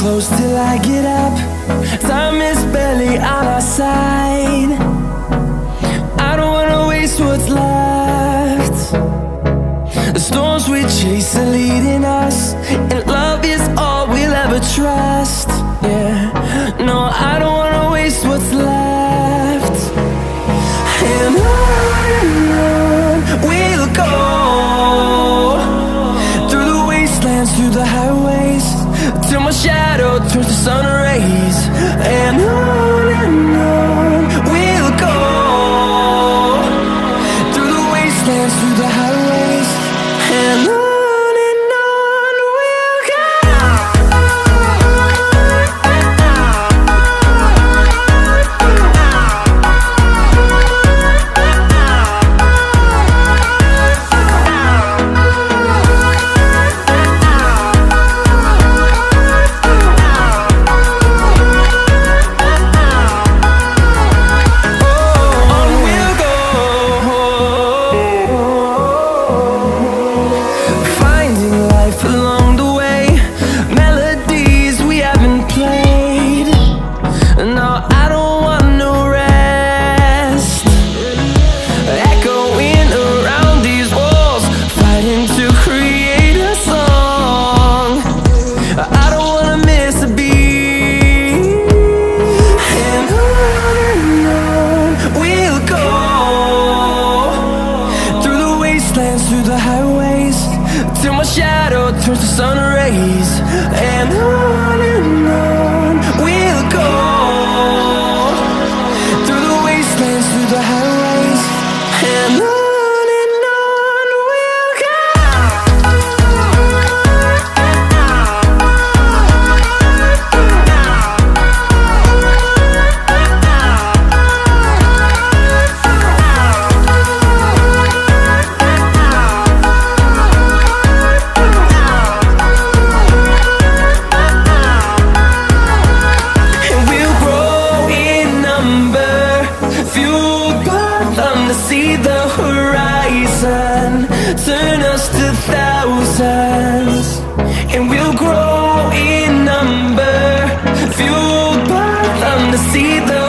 close till I get up. Time is barely on our side. I don't wanna waste what's left. The storms we chase are leading us, and love is all we'll ever trust. Yeah, no, I don't wanna waste what's left. And on we'll go, through the wastelands, through the highways, till my shadow turns to sun rays. And on we'll go, through the wastelands, through the highways, and on we'll go. Along the way, melodies we haven't played. No, I don't want no rest. Echoing around these walls, fighting to create a song. I don't wanna miss a beat. And on we'll go, through the wastelands, through the highways, till my shadow turns to sun rays. And on we'll go, through the wastelands, through the highways, and on we'll go. See the horizon, turn us to thousands, and we'll grow in number, fueled by them to see the